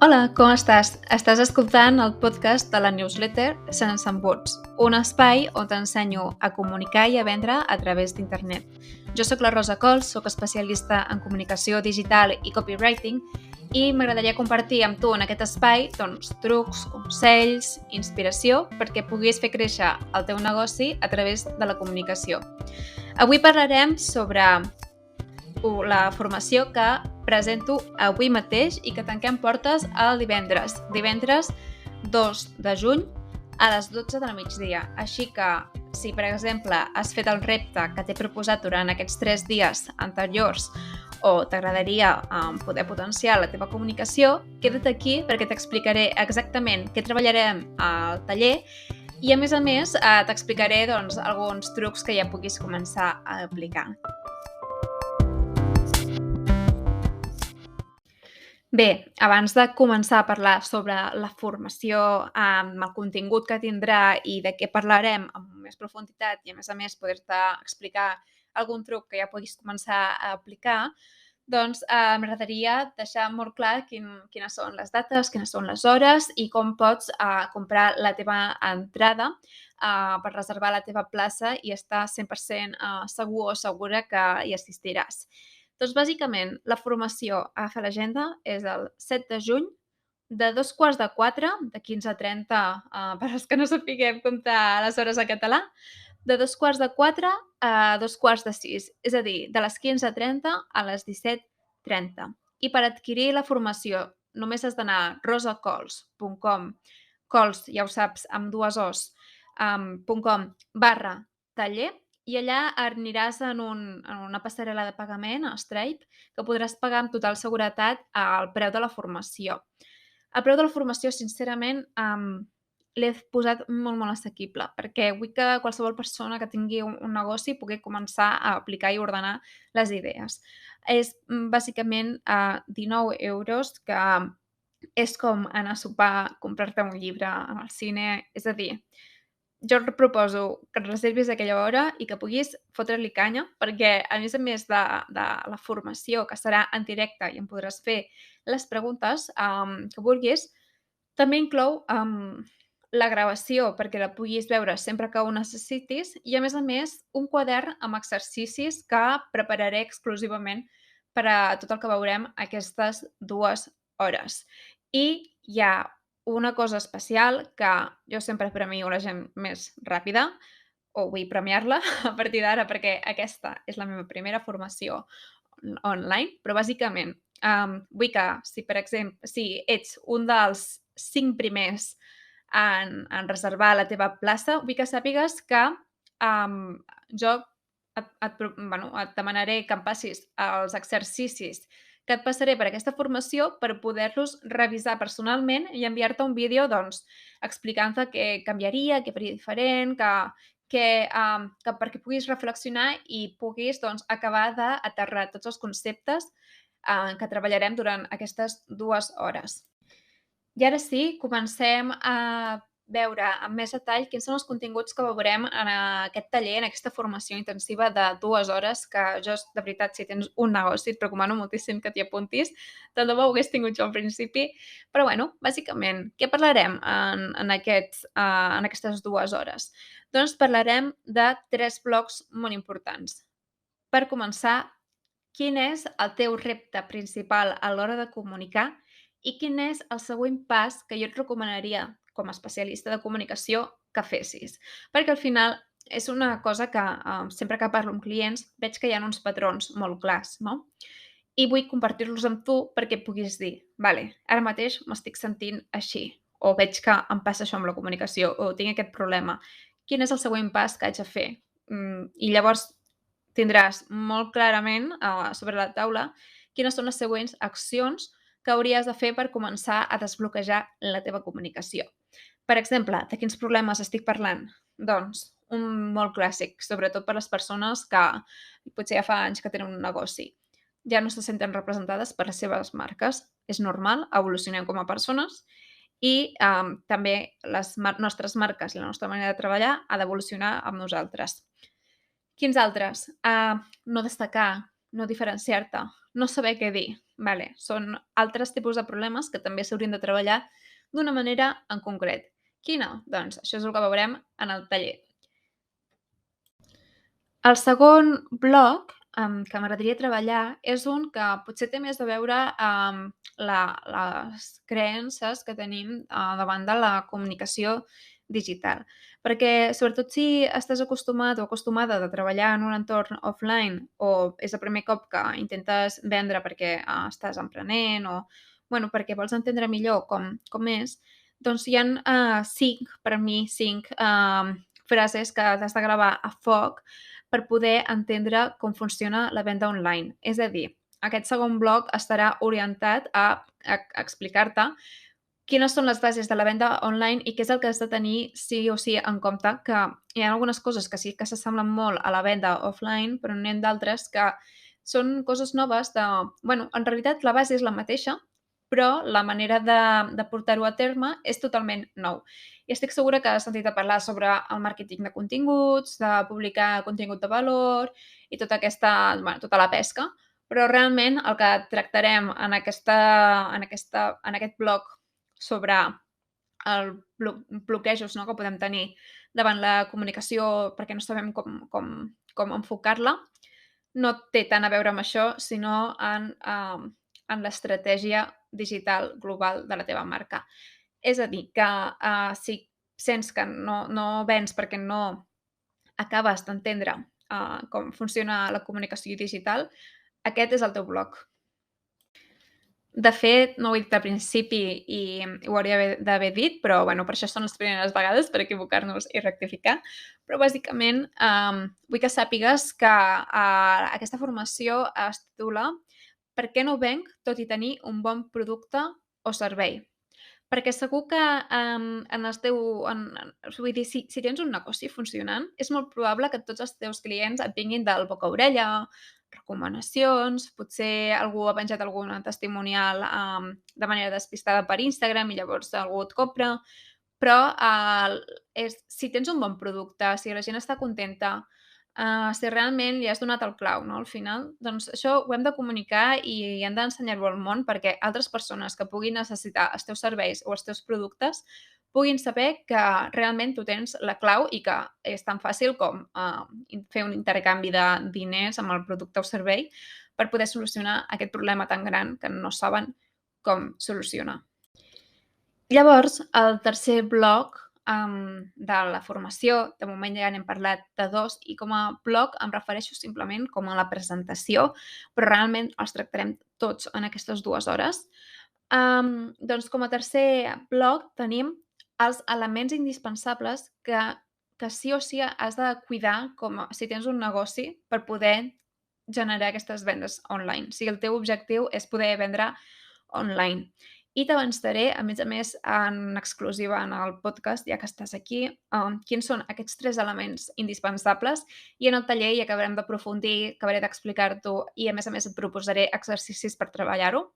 Hola, com estàs? Estàs escoltant el podcast de la newsletter Sense Embuts, un espai on t'ensenyo a comunicar i a vendre a través d'internet. Jo sóc la Rosa Cols, sóc especialista en comunicació digital i copywriting i m'agradaria compartir amb tu en aquest espai trucs, consells, inspiració perquè puguis fer créixer el teu negoci a través de la comunicació. Avui parlarem sobre la formació que presento avui mateix i que tanquem portes el divendres 2 de juny a les 12 del migdia. Així que, si per exemple has fet el repte que t'he proposat durant aquests 3 dies anteriors o t'agradaria poder potenciar la teva comunicació, queda't aquí perquè t'explicaré exactament què treballarem al taller i, a més, t'explicaré alguns trucs que ja puguis començar a aplicar. Bé, abans de començar a parlar sobre la formació, amb el contingut que tindrà i de què parlarem amb més profunditat i, a més, poder-te explicar algun truc que ja puguis començar a aplicar, m'agradaria deixar molt clar quines són les dates, quines són les hores i com pots comprar la teva entrada per reservar la teva plaça i estar 100% segur o segura que hi assistiràs. Doncs, bàsicament, la formació a Agafa l'Agenda és el 7 de juny, de 3:15, de 15 a 30, per als que no sapiguem comptar les hores en català, de 3:15 a 5:45, és a dir, de les 15:30 a les 17:30. I per adquirir la formació només has d'anar a rosacols.com, cols, ja ho saps, amb 2 os, .com/taller, i allà aniràs en una passarel·la de pagament, a Stripe, que podràs pagar amb total seguretat el preu de la formació. El preu de la formació, sincerament, l'he posat molt, molt assequible, perquè vull que qualsevol persona que tingui un negoci pugui començar a aplicar i ordenar les idees. És bàsicament 19 euros, que és com anar a sopar, comprar-te un llibre al cine, és a dir, jo et proposo que et reservis aquella hora i que puguis fotre-li canya, perquè, a més de la formació, que serà en directe i em podràs fer les preguntes que vulguis, també inclou la gravació perquè la puguis veure sempre que ho necessitis i, a més, un quadern amb exercicis que prepararé exclusivament per a tot el que veurem aquestes 2 hores. I hi ha una cosa especial que jo sempre premio la gent més ràpida, o vull premiar-la a partir d'ara, perquè aquesta és la meva primera formació online, però bàsicament vull que, si ets un dels 5 primers en reservar la teva plaça, vull que sàpigues que jo et demanaré que em passis els exercicis que et passaré per aquesta formació per poder-los revisar personalment i enviar-te un vídeo explicant-te què canviaria, què faria diferent, que perquè puguis reflexionar i puguis acabar d'aterrar tots els conceptes que treballarem durant aquestes 2 hores. I ara sí, comencem a veure amb més detall quins són els continguts que veurem en aquest taller, en aquesta formació intensiva de 2 hores, que jo, de veritat, si tens un negoci, et recomano moltíssim que t'hi apuntis. Tant de bo ho hagués tingut jo al principi. Però, bàsicament, què parlarem en aquestes 2 hores? Doncs parlarem de 3 blocs molt importants. Per començar, quin és el teu repte principal a l'hora de comunicar i quin és el següent pas que jo et recomanaria, com a especialista de comunicació, que fessis. Perquè, al final, és una cosa que sempre que parlo amb clients veig que hi ha uns patrons molt clars, no? I vull compartir-los amb tu perquè puguis dir, vale, ara mateix m'estic sentint així, o veig que em passa això amb la comunicació, o tinc aquest problema. Quin és el següent pas que haig de fer? I llavors tindràs molt clarament sobre la taula quines són les següents accions que hauries de fer per començar a desbloquejar la teva comunicació. Per exemple, de quins problemes estic parlant? Doncs un molt clàssic, sobretot per les persones que potser ja fa anys que tenen un negoci. Ja no se senten representades per les seves marques. És normal, evolucionem com a persones i també les nostres marques i la nostra manera de treballar ha d'evolucionar amb nosaltres. Quins altres? No destacar, no diferenciar-te, no saber què dir. Vale. Són altres tipus de problemes que també s'haurien de treballar d'una manera en concret. Quina? Doncs això és el que veurem en el taller. El segon bloc que m'agradaria treballar és un que potser té més a veure amb les creences que tenim davant de la comunicació digital. Perquè sobretot si estàs acostumat o acostumada a treballar en un entorn offline o és el primer cop que intentes vendre perquè estàs emprenent o bueno, perquè vols entendre millor com és, doncs hi ha 5, per mi, 5 frases que t'has de gravar a foc per poder entendre com funciona la venda online. És a dir, aquest segon bloc estarà orientat a explicar-te quines són les bases de la venda online i què és el que has de tenir sí o sí en compte, que hi ha algunes coses que sí que s'assemblen molt a la venda offline, però n'hi ha d'altres que són coses noves de... bueno, en realitat la base és la mateixa, però la manera de portar-ho a terme és totalment nou. I estic segura que has sentit a parlar sobre el màrqueting de continguts, de publicar contingut de valor i tota aquesta, bueno, tota la pesca, però realment el que tractarem en aquest bloc sobre el bloquejos, no, que podem tenir davant la comunicació perquè no sabem com enfocar-la, no té tant a veure amb això, sinó en l'estratègia digital global de la teva marca. És a dir, que si sents que no vens perquè no acabes d'entendre com funciona la comunicació digital, aquest és el teu bloc. De fet, no ho he dit al principi i ho hauria d'haver dit, però bueno, per això són les primeres vegades, per equivocar-nos i rectificar. Però bàsicament vull que sàpigues que aquesta formació es titula "Per què no venc tot i tenir un bon producte o servei?". Perquè segur que en el teu... vull dir, si tens un negoci funcionant, és molt probable que tots els teus clients et vinguin del boca a orella, recomanacions, potser algú ha penjat algun testimonial de manera despistada per Instagram i llavors algú et compra, però si tens un bon producte, si la gent està contenta, si realment li has donat el clau, no, al final, doncs això ho hem de comunicar i hem d'ensenyar-ho al món perquè altres persones que puguin necessitar els teus serveis o els teus productes puguin saber que realment tu tens la clau i que és tan fàcil com fer un intercanvi de diners amb el producte o servei per poder solucionar aquest problema tan gran que no saben com solucionar. Llavors, el tercer bloc de la formació, de moment ja n'hem parlat de 2 i com a bloc em refereixo simplement com a la presentació, però realment els tractarem tots en aquestes 2 hores. Doncs com a tercer bloc tenim els elements indispensables que sí o sí has de cuidar si tens un negoci per poder generar aquestes vendes online. Si el teu objectiu és poder vendre online. I t'avançaré, a més, en exclusiva en el podcast, ja que estàs aquí, quins són aquests 3 elements indispensables i en el taller hi acabarem d'aprofundir, acabaré d'explicar-t'ho i, a més, et proposaré exercicis per treballar-ho,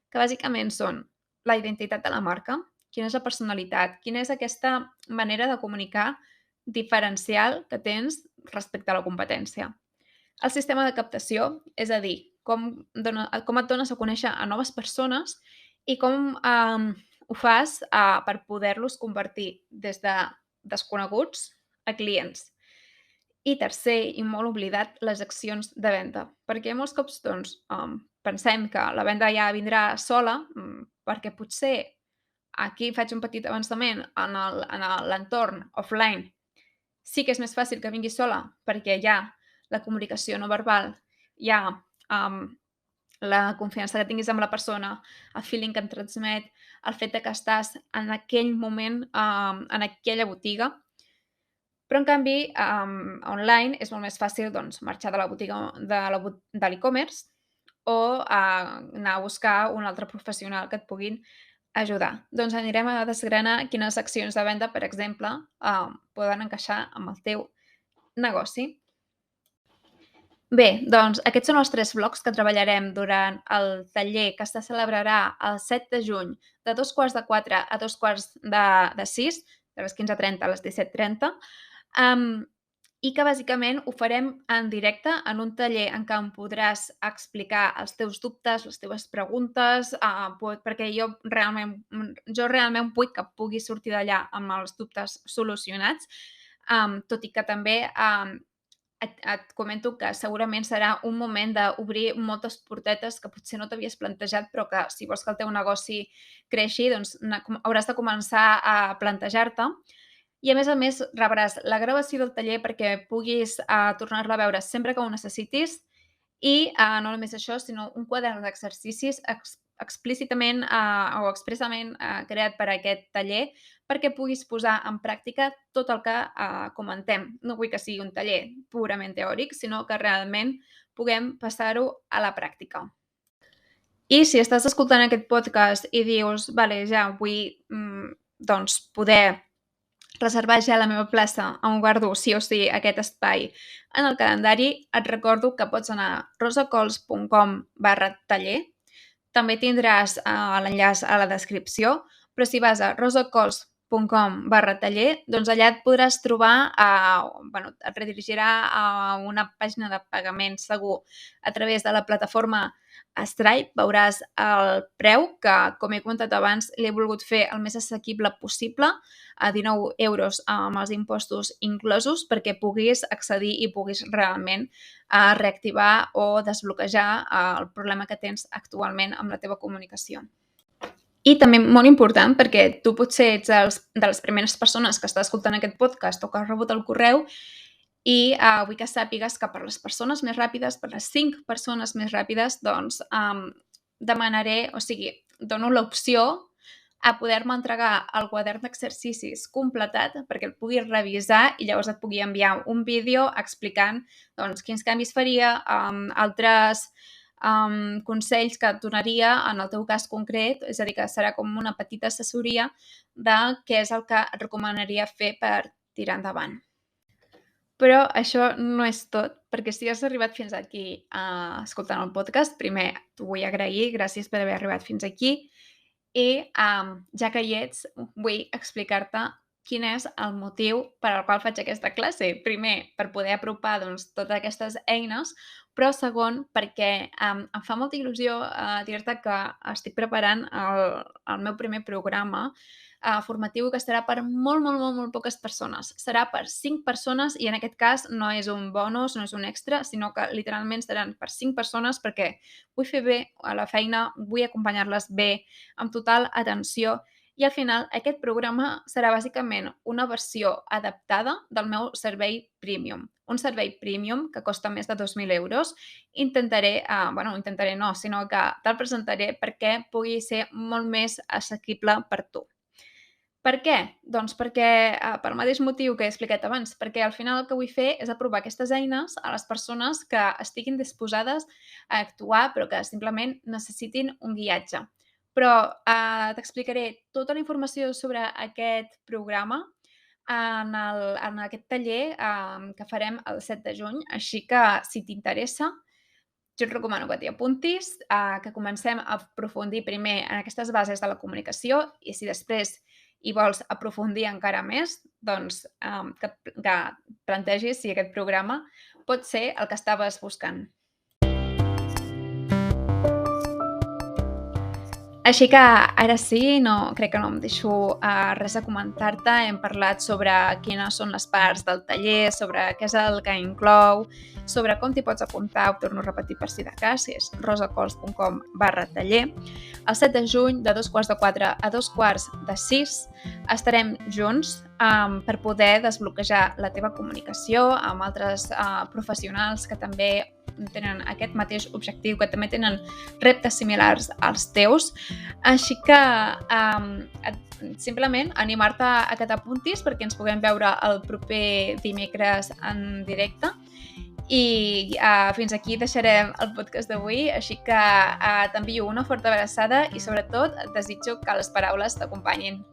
que bàsicament són la identitat de la marca, quina és la personalitat, quina és aquesta manera de comunicar diferencial que tens respecte a la competència. El sistema de captació, és a dir, com et dones a conèixer a noves persones i com ho fas per poder-los convertir des de desconeguts a clients. I tercer, i molt oblidat, les accions de venda. Perquè molts cops doncs, pensem que la venda ja vindrà sola, perquè potser aquí faig un petit avançament en l'entorn offline. Sí que és més fàcil que vingui sola perquè hi ha la comunicació no verbal, hi ha la confiança que tinguis amb la persona, el feeling que et transmet, el fet que estàs en aquell moment en aquella botiga. Però, en canvi, online és molt més fàcil doncs, marxar de la botiga de l'e-commerce o anar a buscar un altre professional que et puguin ajudar. Doncs anirem a desgranar quines accions de venda, per exemple, poden encaixar amb el teu negoci. Bé, doncs aquests són els 3 blocs que treballarem durant el taller que se celebrarà el 7 de juny de 15:45 a 15:46, de les 15:30 a les 17:30. i que bàsicament ho farem en directe en un taller en què em podràs explicar els teus dubtes, les teves preguntes, perquè jo realment vull que puguis sortir d'allà amb els dubtes solucionats, tot i que també et comento que segurament serà un moment d'obrir moltes portetes que potser no t'havies plantejat, però que si vols que el teu negoci creixi, doncs hauràs de començar a plantejar-te. I a més, rebràs la gravació del taller perquè puguis tornar-la a veure sempre que ho necessitis i no només això, sinó un quadern d'exercicis explícitament o expressament creat per a aquest taller perquè puguis posar en pràctica tot el que comentem. No vull que sigui un taller purament teòric, sinó que realment puguem passar-ho a la pràctica. I si estàs escoltant aquest podcast i dius, vale, ja vull doncs, poder reservar ja la meva plaça, on guardo sí o sí aquest espai en el calendari, et recordo que pots anar a rosacols.com/taller. També tindràs l'enllaç a la descripció, però si vas a rosacols.com/taller, doncs allà et podràs trobar, et redirigirà a una pàgina de pagament segur a través de la plataforma Stripe. Veuràs el preu, que com he comentat abans l'he volgut fer el més assequible possible, a 19 euros amb els impostos inclosos, perquè puguis accedir i puguis realment reactivar o desbloquejar el problema que tens actualment amb la teva comunicació. I també molt important, perquè tu potser ets de les primeres persones que està escoltant aquest podcast o que has rebut el correu, i vull que sàpigues que per les persones més ràpides, per les 5 persones més ràpides, doncs dono l'opció a poder-me entregar el quadern d'exercicis completat perquè el puguis revisar i llavors et pugui enviar un vídeo explicant quins canvis faria, altres consells que et donaria en el teu cas concret, és a dir, que serà com una petita assessoria de què és el que et recomanaria fer per tirar endavant. Però això no és tot, perquè si has arribat fins aquí escoltant el podcast, primer t'ho vull agrair, gràcies per haver arribat fins aquí, i ja que hi ets, vull explicar-te quin és el motiu per al qual faig aquesta classe. Primer, per poder apropar totes aquestes eines, però segon, perquè em fa molta il·lusió dir-te que estic preparant el meu primer programa formatiu que serà per molt poques persones. Serà per 5 persones i en aquest cas no és un bonus, no és un extra, sinó que literalment seran per 5 persones perquè vull fer bé a la feina, vull acompanyar-les bé, amb total atenció, i al final aquest programa serà bàsicament una versió adaptada del meu servei Premium. Un servei Premium que costa més de 2.000 euros. Intentaré no, sinó que te'l presentaré perquè pugui ser molt més assequible per tu. Per què? Doncs perquè, pel mateix motiu que he explicat abans, perquè al final el que vull fer és aprovar aquestes eines a les persones que estiguin disposades a actuar, però que simplement necessitin un guiatge. Però t'explicaré tota la informació sobre aquest programa en aquest taller que farem el 7 de juny, així que si t'interessa, jo et recomano que t'hi apuntis, que comencem a aprofundir primer en aquestes bases de la comunicació i si després hi vols aprofundir encara més, doncs que plantegis si aquest programa pot ser el que estaves buscant. Així que ara sí, crec que no em deixo res a comentar-te. Hem parlat sobre quines són les parts del taller, sobre què és el que inclou, sobre com t'hi pots apuntar, ho torno a repetir per si de cas, és rosacols.com/taller. El 7 de juny, de 2:15 a 5:15, estarem junts per poder desbloquejar la teva comunicació amb altres professionals que també tenen aquest mateix objectiu, que també tenen reptes similars als teus. Així que simplement animar-te a que t'apuntis perquè ens puguem veure el proper dimecres en directe. I fins aquí deixarem el podcast d'avui, així que t'envio una forta abraçada i sobretot et desitjo que les paraules t'acompanyin.